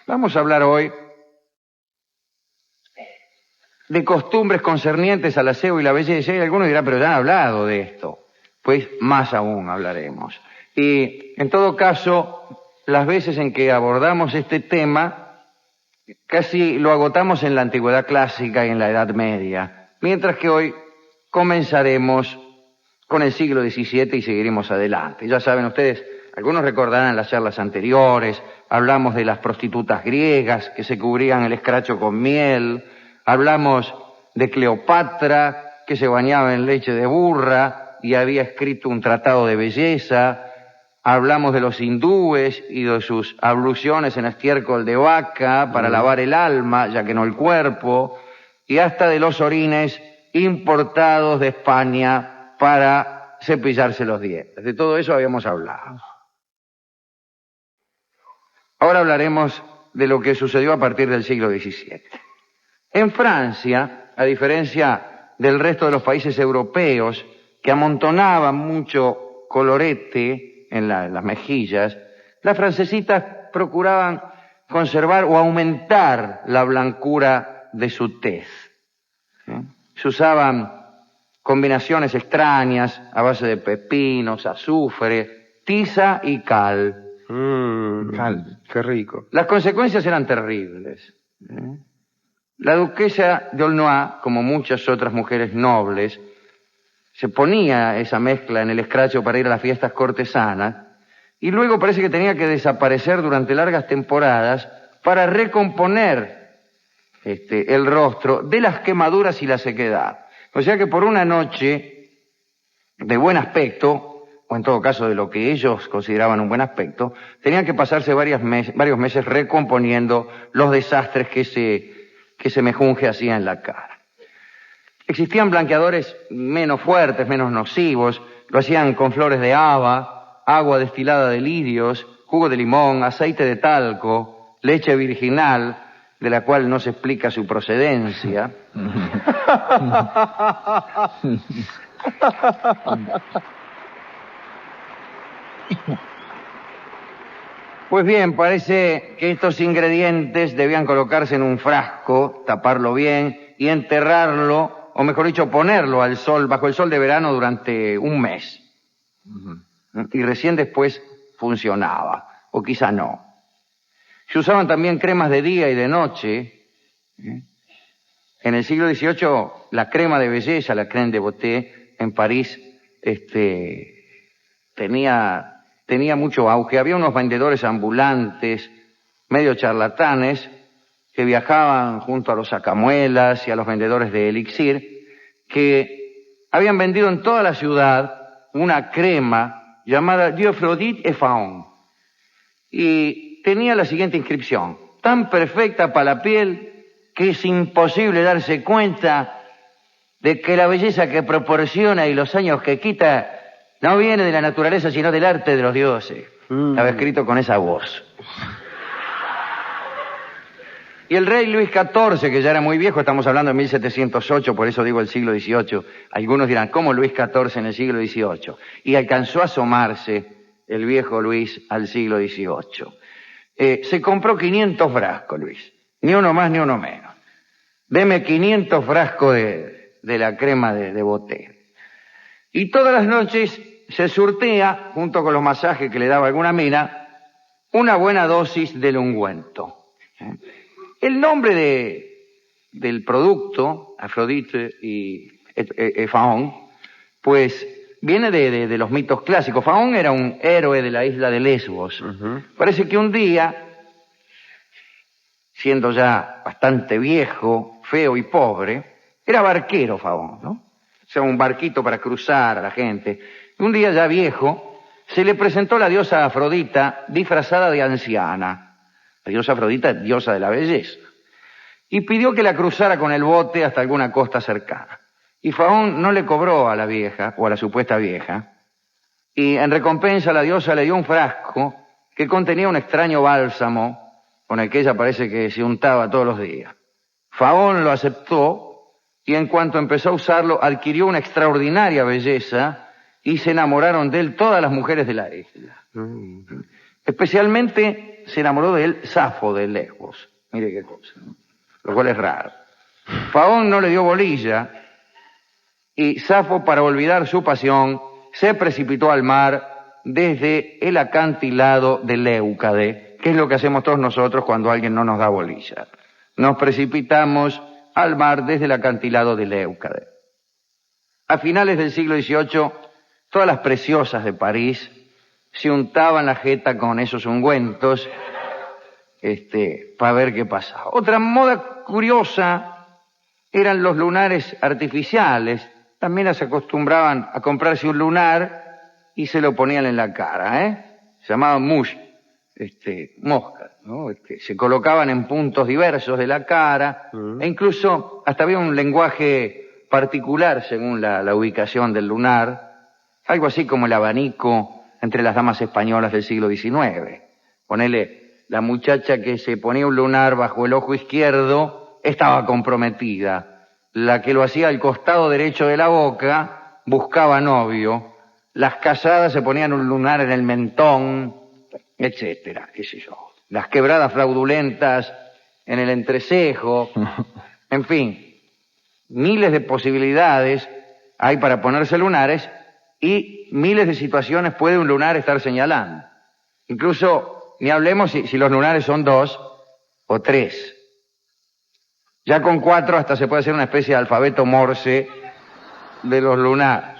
Vamos a hablar hoy de costumbres concernientes al aseo y la belleza. Y algunos dirán, pero ya han hablado de esto. Pues más aún hablaremos. Y en todo caso, las veces en que abordamos este tema, casi lo agotamos en la antigüedad clásica y en la Edad Media. Mientras que hoy comenzaremos con el siglo XVII y seguiremos adelante. Ya saben ustedes, algunos recordarán las charlas anteriores, hablamos de las prostitutas griegas que se cubrían el escracho con miel, hablamos de Cleopatra que se bañaba en leche de burra y había escrito un tratado de belleza, hablamos de los hindúes y de sus abluciones en estiércol de vaca para lavar el alma, ya que no el cuerpo, y hasta de los orines importados de España para cepillarse los dientes. De todo eso habíamos hablado. Ahora hablaremos de lo que sucedió a partir del siglo XVII. En Francia, a diferencia del resto de los países europeos, que amontonaban mucho colorete en las mejillas, las francesitas procuraban conservar o aumentar la blancura de su tez. Se usaban combinaciones extrañas a base de pepinos, azufre, tiza y cal. Cal, qué rico. Las consecuencias eran terribles. La duquesa de Aulnois, como muchas otras mujeres nobles, se ponía esa mezcla en el escracho para ir a las fiestas cortesanas y luego parece que tenía que desaparecer durante largas temporadas para recomponer el rostro de las quemaduras y la sequedad. O sea que por una noche de buen aspecto, o en todo caso de lo que ellos consideraban un buen aspecto, tenían que pasarse varios meses recomponiendo los desastres que ese mejunje hacía en la cara. Existían blanqueadores menos fuertes, menos nocivos, lo hacían con flores de haba, agua destilada de lirios, jugo de limón, aceite de talco, leche virginal, de la cual no se explica su procedencia. Pues bien, parece que estos ingredientes debían colocarse en un frasco, taparlo bien y enterrarlo, o mejor dicho, ponerlo al sol, bajo el sol de verano durante un mes. Y recién después funcionaba, o quizá no. Se usaban también cremas de día y de noche. En el siglo XVIII, la crema de belleza, la crème de beauté, en París, tenía mucho auge. Había unos vendedores ambulantes, medio charlatanes, que viajaban junto a los sacamuelas y a los vendedores de elixir, que habían vendido en toda la ciudad una crema llamada Dieu-Aphrodite et Faon. Y tenía la siguiente inscripción: tan perfecta para la piel que es imposible darse cuenta de que la belleza que proporciona y los años que quita no viene de la naturaleza, sino del arte de los dioses. Estaba escrito con esa voz. Y el rey Luis XIV, que ya era muy viejo, estamos hablando de 1708, por eso digo el siglo XVIII. Algunos dirán, ¿cómo Luis XIV en el siglo XVIII? Y alcanzó a asomarse el viejo Luis al siglo XVIII. Se compró 500 frascos, Luis. Ni uno más ni uno menos. Deme 500 frascos de la crema de beauté. Y todas las noches se surtea, junto con los masajes que le daba alguna mina, una buena dosis del ungüento. El nombre del producto, Aphrodite y Faon, pues viene de los mitos clásicos. Faon era un héroe de la isla de Lesbos. Parece que un día, siendo ya bastante viejo, feo y pobre, era barquero Faon, ¿no? O sea, un barquito para cruzar a la gente. Un día ya viejo, se le presentó la diosa Afrodita disfrazada de anciana. La diosa Afrodita, diosa de la belleza. Y pidió que la cruzara con el bote hasta alguna costa cercana. Y Faon no le cobró a la vieja, o a la supuesta vieja, y en recompensa la diosa le dio un frasco que contenía un extraño bálsamo con el que ella parece que se untaba todos los días. Faon lo aceptó y en cuanto empezó a usarlo adquirió una extraordinaria belleza y se enamoraron de él todas las mujeres de la isla. Especialmente se enamoró de él Safo de Lesbos. Mire qué cosa, ¿no? Lo cual es raro. Faón no le dio bolilla y Safo, para olvidar su pasión, se precipitó al mar desde el acantilado de Leucade, que es lo que hacemos todos nosotros cuando alguien no nos da bolilla. Nos precipitamos al mar desde el acantilado de Leucade. A finales del siglo XVIII, todas las preciosas de París se untaban la jeta con esos ungüentos para ver qué pasaba. Otra moda curiosa eran los lunares artificiales. También se acostumbraban a comprarse un lunar y se lo ponían en la cara, Se llamaban mouche, moscas, ¿no? Se colocaban en puntos diversos de la cara, e incluso hasta había un lenguaje particular según la ubicación del lunar, algo así como el abanico entre las damas españolas del siglo XIX. Ponele, la muchacha que se ponía un lunar bajo el ojo izquierdo estaba comprometida. La que lo hacía al costado derecho de la boca buscaba novio. Las casadas se ponían un lunar en el mentón, etcétera, qué sé yo. Las quebradas fraudulentas en el entrecejo. En fin, miles de posibilidades hay para ponerse lunares y miles de situaciones puede un lunar estar señalando. Incluso, ni hablemos si los lunares son 2 o 3. Ya con 4 hasta se puede hacer una especie de alfabeto Morse de los lunares.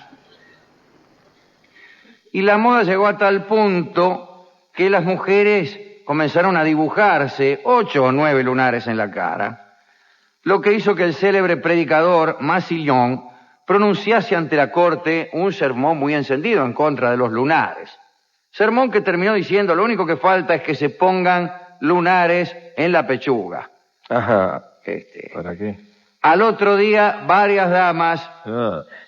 Y la moda llegó a tal punto que las mujeres comenzaron a dibujarse 8 o 9 lunares en la cara, lo que hizo que el célebre predicador Massillon pronunciase ante la corte un sermón muy encendido en contra de los lunares. Sermón que terminó diciendo: lo único que falta es que se pongan lunares en la pechuga. Ajá. ¿Para qué? Al otro día, varias damas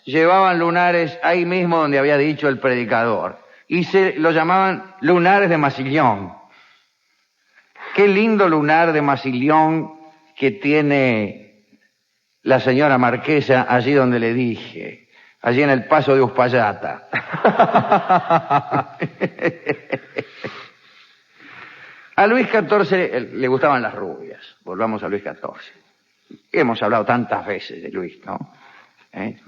llevaban lunares ahí mismo donde había dicho el predicador. Y se lo llamaban lunares de Massillon. Qué lindo lunar de Massillon que tiene la señora marquesa allí donde le dije, allí en el paso de Uspallata. A Luis XIV le gustaban las rubias. Volvamos a Luis XIV. Hemos hablado tantas veces de Luis, ¿no?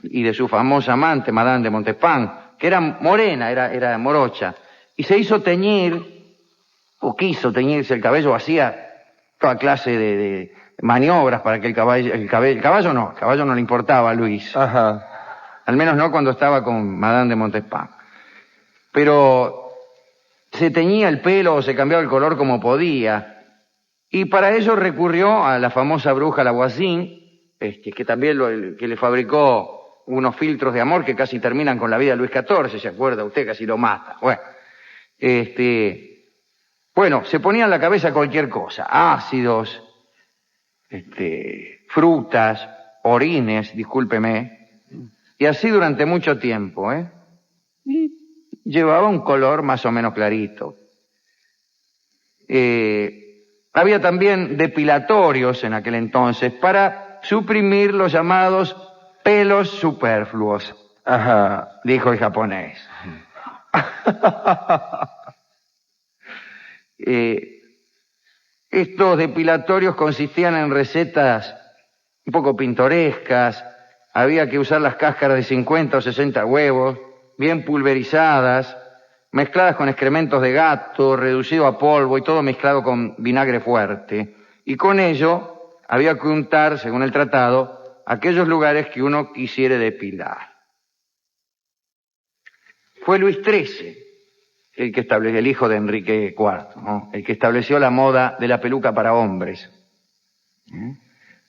Y de su famosa amante, Madame de Montespan, que era morena, era morocha, y se hizo teñir, o quiso teñirse el cabello, hacía toda clase de maniobras para que el caballo no le importaba a Luis. Ajá. Al menos no cuando estaba con Madame de Montespan. Pero se teñía el pelo o se cambiaba el color como podía. Y para ello recurrió a la famosa bruja Lavoisin, que también que le fabricó unos filtros de amor que casi terminan con la vida de Luis XIV, ¿se acuerda usted? Casi lo mata. Bueno, se ponía en la cabeza cualquier cosa, ácidos, frutas, orines, discúlpeme, y así durante mucho tiempo, Y llevaba un color más o menos clarito. Había también depilatorios en aquel entonces para suprimir los llamados pelos superfluos. Ajá. Dijo el japonés. Estos depilatorios consistían en recetas un poco pintorescas. Había que usar las cáscaras de 50 o 60 huevos, bien pulverizadas, mezcladas con excrementos de gato, reducido a polvo y todo mezclado con vinagre fuerte. Y con ello había que untar, según el tratado, aquellos lugares que uno quisiera depilar. Fue Luis XIII el hijo de Enrique IV, ¿no? El que estableció la moda de la peluca para hombres.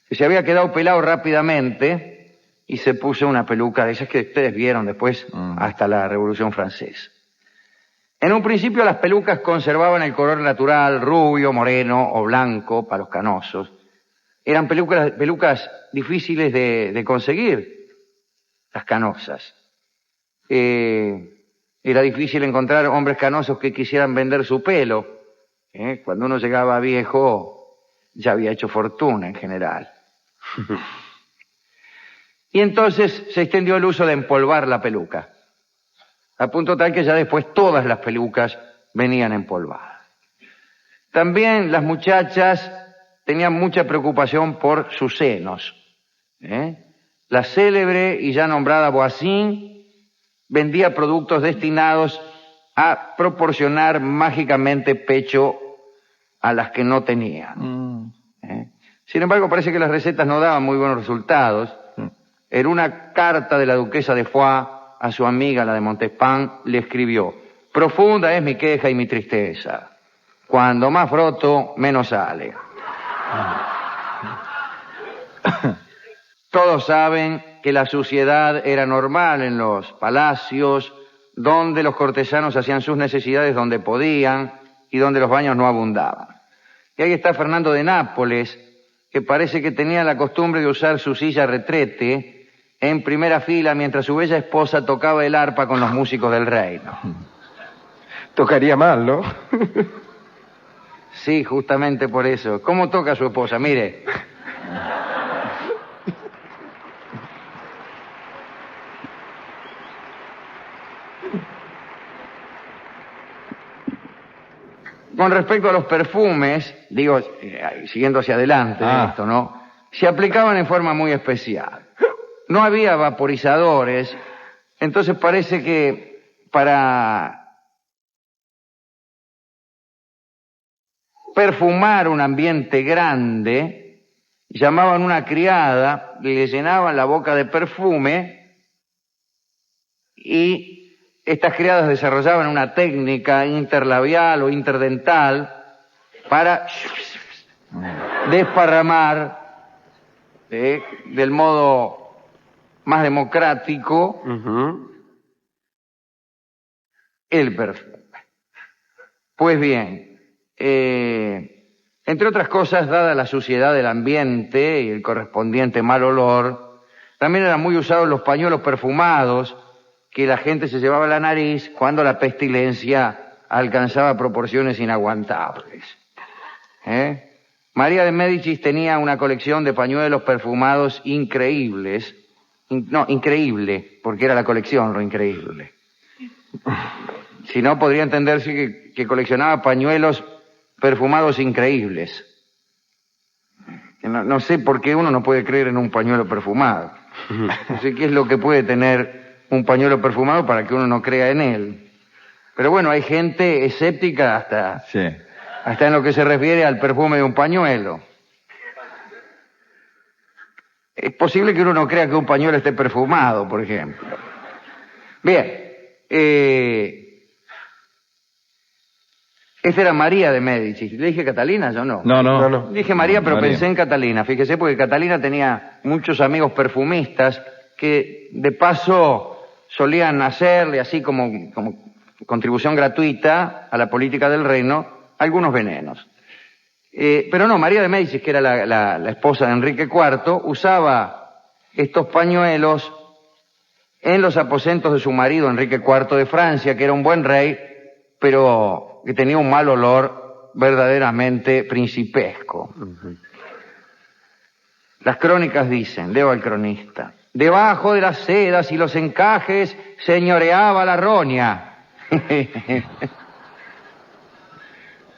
Que se había quedado pelado rápidamente y se puso una peluca de esas que ustedes vieron después hasta la Revolución Francesa. En un principio las pelucas conservaban el color natural, rubio, moreno o blanco para los canosos. Eran pelucas difíciles de conseguir, las canosas. Era difícil encontrar hombres canosos que quisieran vender su pelo. Cuando uno llegaba viejo, ya había hecho fortuna en general. Y entonces se extendió el uso de empolvar la peluca, a punto tal que ya después todas las pelucas venían empolvadas. También las muchachas tenían mucha preocupación por sus senos. La célebre y ya nombrada Voisin vendía productos destinados a proporcionar mágicamente pecho a las que no tenían. Sin embargo, parece que las recetas no daban muy buenos resultados. En una carta de la duquesa de Foix a su amiga, la de Montespan, le escribió: profunda es mi queja y mi tristeza. Cuando más froto, menos sale. Todos saben que la suciedad era normal en los palacios, donde los cortesanos hacían sus necesidades donde podían y donde los baños no abundaban. Y ahí está Fernando de Nápoles, que parece que tenía la costumbre de usar su silla retrete en primera fila mientras su bella esposa tocaba el arpa con los músicos del reino. Tocaría mal, ¿no? Sí, justamente por eso. ¿Cómo toca su esposa? Mire. Con respecto a los perfumes, digo, siguiendo hacia adelante esto, ¿no? Se aplicaban en forma muy especial. No había vaporizadores, entonces parece que para perfumar un ambiente grande, llamaban una criada, le llenaban la boca de perfume y estas criadas desarrollaban una técnica interlabial o interdental para desparramar del modo más democrático el perfume. Pues bien, entre otras cosas, dada la suciedad del ambiente y el correspondiente mal olor, también eran muy usados los pañuelos perfumados que la gente se llevaba a la nariz cuando la pestilencia alcanzaba proporciones inaguantables. María de Médicis tenía una colección de pañuelos perfumados increíbles. Increíble, porque era la colección lo increíble. Si no, podría entenderse que coleccionaba pañuelos perfumados increíbles. No sé por qué uno no puede creer en un pañuelo perfumado. No sé qué es lo que puede tener un pañuelo perfumado para que uno no crea en él. Pero bueno, hay gente escéptica hasta en lo que se refiere al perfume de un pañuelo. Es posible que uno no crea que un pañuelo esté perfumado, por ejemplo. Bien, esta era María de Médicis. ¿Le dije Catalina? Yo no. No. Dije María, pero pensé en Catalina. Fíjese, porque Catalina tenía muchos amigos perfumistas que, de paso, solían hacerle, así como contribución gratuita a la política del reino, algunos venenos. Pero no, María de Médicis, que era la esposa de Enrique IV, usaba estos pañuelos en los aposentos de su marido, Enrique IV de Francia, que era un buen rey, pero que tenía un mal olor verdaderamente principesco. Las crónicas dicen, leo al cronista: debajo de las sedas y los encajes señoreaba la roña.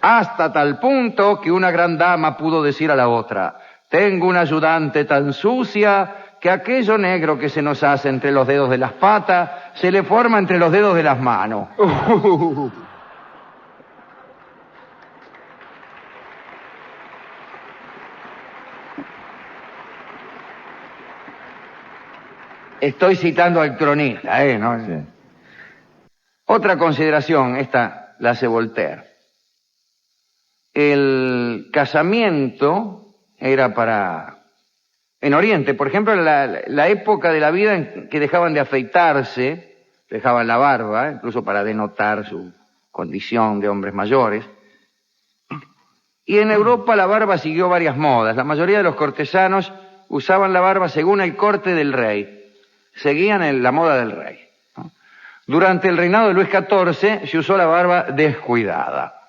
Hasta tal punto que una gran dama pudo decir a la otra: tengo una ayudante tan sucia que aquello negro que se nos hace entre los dedos de las patas se le forma entre los dedos de las manos. Estoy citando al cronista, ¿no? Sí. Otra consideración, esta la hace Voltaire. El casamiento era en Oriente, por ejemplo, la época de la vida en que dejaban de afeitarse, dejaban la barba, incluso para denotar su condición de hombres mayores. Y en Europa la barba siguió varias modas. La mayoría de los cortesanos usaban la barba según el corte del rey. Seguían la moda del rey. Durante el reinado de Luis XIV se usó la barba descuidada.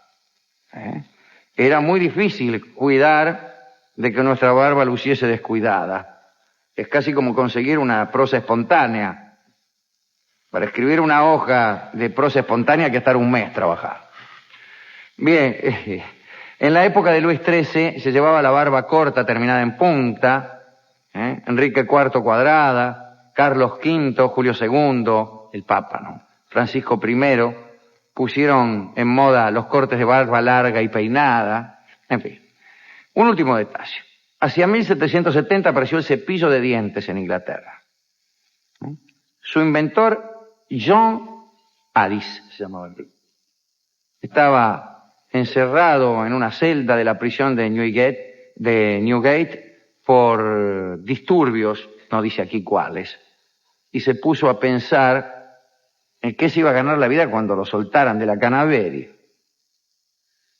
Era muy difícil cuidar de que nuestra barba luciese descuidada. Es casi como conseguir una prosa espontánea. Para escribir una hoja de prosa espontánea hay que estar un mes trabajar. Bien, En la época de Luis XIII se llevaba la barba corta terminada en punta, Enrique IV cuadrada, Carlos V, Julio II, el Papa, ¿no? Francisco I, pusieron en moda los cortes de barba larga y peinada, en fin. Un último detalle. Hacia 1770 apareció el cepillo de dientes en Inglaterra. Su inventor, John Addis, se llamaba el tipo. Estaba encerrado en una celda de la prisión de Newgate por disturbios, no dice aquí cuáles, y se puso a pensar en qué se iba a ganar la vida cuando lo soltaran de la Canaveri.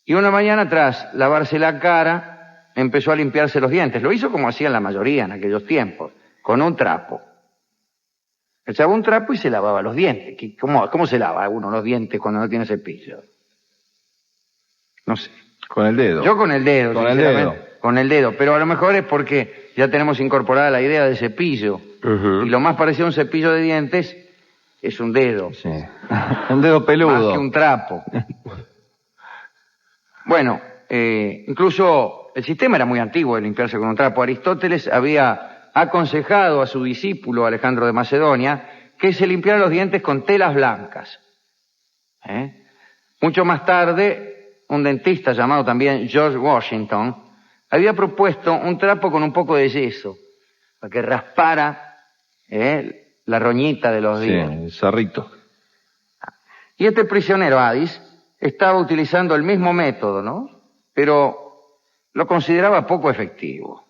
Y una mañana, tras lavarse la cara, empezó a limpiarse los dientes. Lo hizo como hacían la mayoría en aquellos tiempos, con un trapo. Echaba un trapo y se lavaba los dientes. ¿Cómo se lava uno los dientes cuando no tiene cepillo? No sé. Con el dedo. Yo con el dedo, con el dedo. Con el dedo, pero a lo mejor es porque ya tenemos incorporada la idea de cepillo. Y lo más parecido a un cepillo de dientes es un dedo. Sí. Un dedo peludo. Más que un trapo. Bueno, incluso el sistema era muy antiguo de limpiarse con un trapo. Aristóteles había aconsejado a su discípulo Alejandro de Macedonia que se limpiara los dientes con telas blancas. Mucho más tarde, un dentista llamado también George Washington había propuesto un trapo con un poco de yeso para que raspara la roñita de los dientes. Sí, el sarrito. Y este prisionero Addis estaba utilizando el mismo método, ¿no? Pero lo consideraba poco efectivo.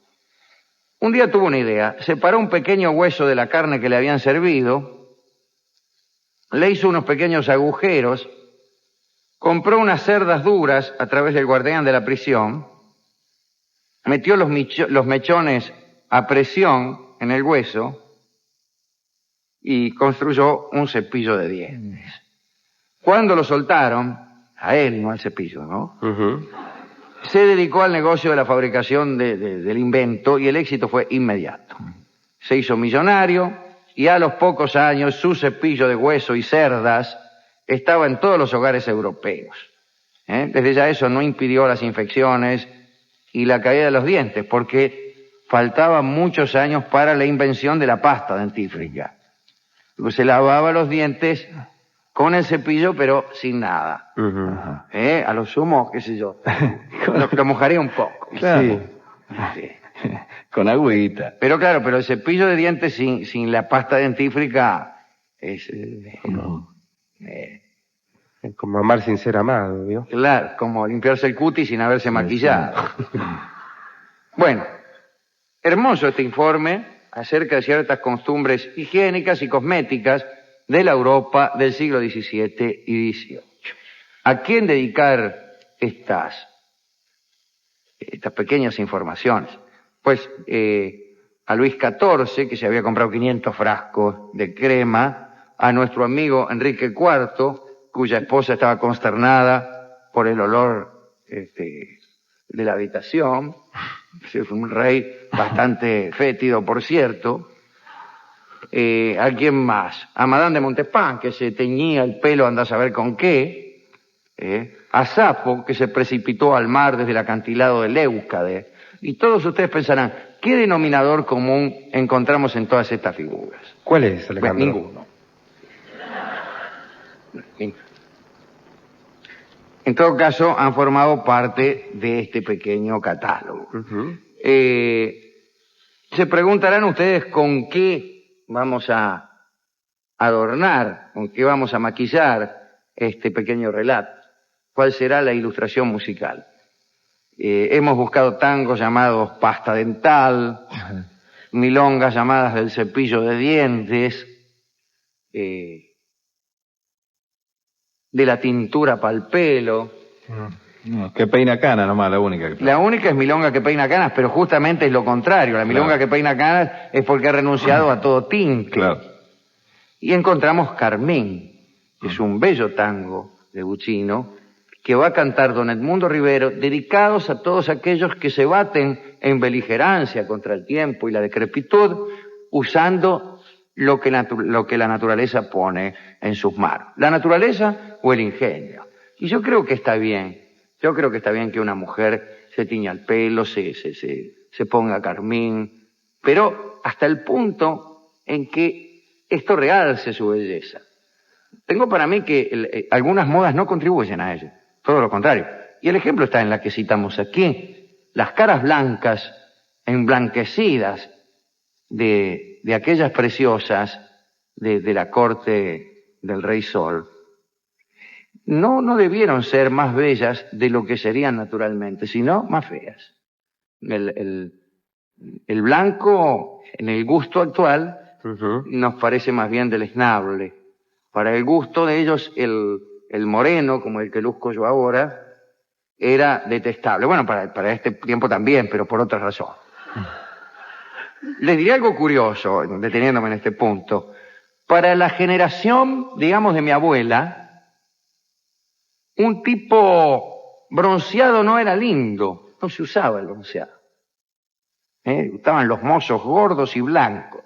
Un día tuvo una idea, separó un pequeño hueso de la carne que le habían servido, le hizo unos pequeños agujeros, compró unas cerdas duras a través del guardián de la prisión, metió los mechones a presión en el hueso y construyó un cepillo de dientes. Cuando lo soltaron, a él, no al cepillo, ¿no? Se dedicó al negocio de la fabricación del invento y el éxito fue inmediato. Se hizo millonario y a los pocos años su cepillo de hueso y cerdas estaba en todos los hogares europeos. Desde ya eso no impidió las infecciones y la caída de los dientes, porque faltaban muchos años para la invención de la pasta dentífrica. Se lavaba los dientes con el cepillo, pero sin nada. A lo sumo, qué sé yo, lo mojaría un poco. Claro. Sí. Con agüita. Pero claro, pero el cepillo de dientes sin la pasta dentífrica es... Como amar sin ser amado, ¿vio? Claro, como limpiarse el cutis sin haberse maquillado. Bueno, hermoso este informe acerca de ciertas costumbres higiénicas y cosméticas de la Europa del siglo XVII y XVIII. ¿A quién dedicar estas pequeñas informaciones? Pues a Luis XIV, que se había comprado 500 frascos de crema, a nuestro amigo Enrique IV, cuya esposa estaba consternada por el olor de la habitación. Fue un rey bastante fétido, por cierto. ¿A quién más? A Madame de Montespan, que se teñía el pelo anda a saber con qué. A Safo, que se precipitó al mar desde el acantilado de Leucade. Y todos ustedes pensarán, ¿qué denominador común encontramos en todas estas figuras? ¿Cuál es, Alejandro? Pues ninguno. En todo caso, han formado parte de este pequeño catálogo. Se preguntarán ustedes con qué vamos a adornar, con qué vamos a maquillar este pequeño relato. ¿Cuál será la ilustración musical? Hemos buscado tangos llamados pasta dental, milongas llamadas del cepillo de dientes, de la tintura pa'l pelo. No, que peina cana nomás, la única. La única es milonga que peina canas, pero justamente es lo contrario. La milonga que peina canas es porque ha renunciado a todo tinte. Claro. Y encontramos Carmín, que es un bello tango de Buccino, que va a cantar don Edmundo Rivero, dedicados a todos aquellos que se baten en beligerancia contra el tiempo y la decrepitud, usando lo que la naturaleza pone en sus manos. La naturaleza o el ingenio. Y yo creo que está bien Yo creo que está bien que una mujer se tiña el pelo, se ponga carmín, pero hasta el punto en que esto realce su belleza. Tengo para mí que algunas modas no contribuyen a ello, todo lo contrario. Y el ejemplo está en la que citamos aquí. Las caras blancas, emblanquecidas de aquellas preciosas de la corte del Rey Sol, no debieron ser más bellas de lo que serían naturalmente, sino más feas. El blanco, en el gusto actual, nos parece más bien deleznable. Para el gusto de ellos, el moreno, como el que luzco yo ahora, era detestable. Bueno, para este tiempo también, pero por otra razón. Les diré algo curioso, deteniéndome en este punto. Para la generación, digamos, de mi abuela, un tipo bronceado no era lindo, no se usaba el bronceado. Estaban los mozos gordos y blancos.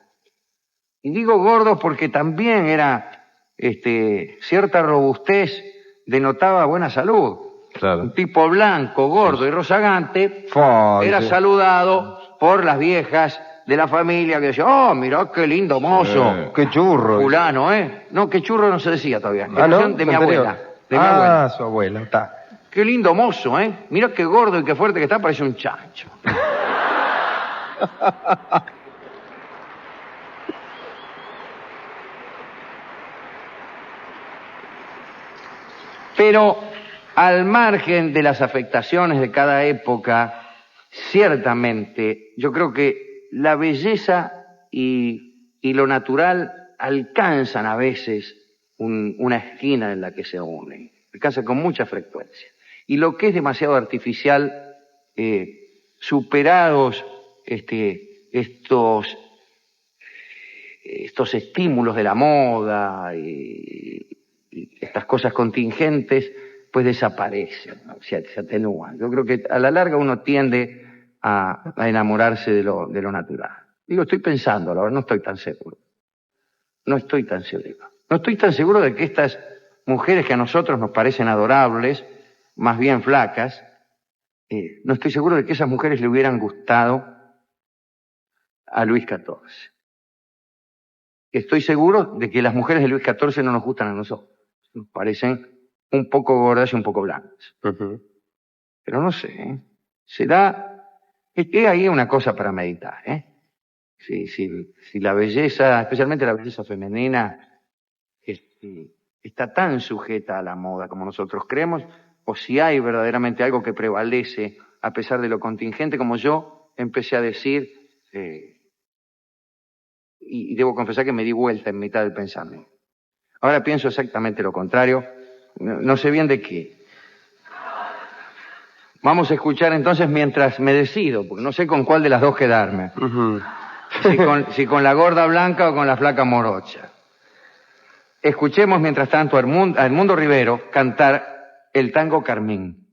Y digo gordos porque también era cierta robustez, denotaba buena salud. Claro. Un tipo blanco, gordo y rozagante era sí. saludado por las viejas de la familia que decían, oh, mirá qué lindo mozo. Qué churro. Fulano, No, qué churro no se decía todavía. ¿No? De mi abuela. De mi Ah, abuela. su abuela, está. Qué lindo mozo, Mirá qué gordo y qué fuerte que está, parece un chancho. Pero al margen de las afectaciones de cada época, ciertamente yo creo que la belleza y lo natural alcanzan a veces una esquina en la que se unen. Alcanzan con mucha frecuencia. Y lo que es demasiado artificial, superados estos estímulos de la moda y estas cosas contingentes, pues desaparecen, ¿no? se atenúan. Yo creo que a la larga uno tiende a enamorarse de lo natural. Digo, estoy pensándolo, ahora no estoy tan seguro. No estoy tan seguro. No estoy tan seguro de que estas mujeres que a nosotros nos parecen adorables, más bien flacas, no estoy seguro de que esas mujeres le hubieran gustado a Luis XIV. Estoy seguro de que las mujeres de Luis XIV no nos gustan a nosotros. Nos parecen un poco gordas y un poco blancas. Pero no sé, es ahí una cosa para meditar, Si la belleza, especialmente la belleza femenina, está tan sujeta a la moda como nosotros creemos, o si hay verdaderamente algo que prevalece a pesar de lo contingente, como yo empecé a decir, y debo confesar que me di vuelta en mitad del pensamiento. Ahora pienso exactamente lo contrario, no sé bien de qué. Vamos a escuchar entonces mientras me decido, porque no sé con cuál de las dos quedarme. Si con la gorda blanca o con la flaca morocha. Escuchemos mientras tanto a Edmundo Rivero cantar el tango Carmín.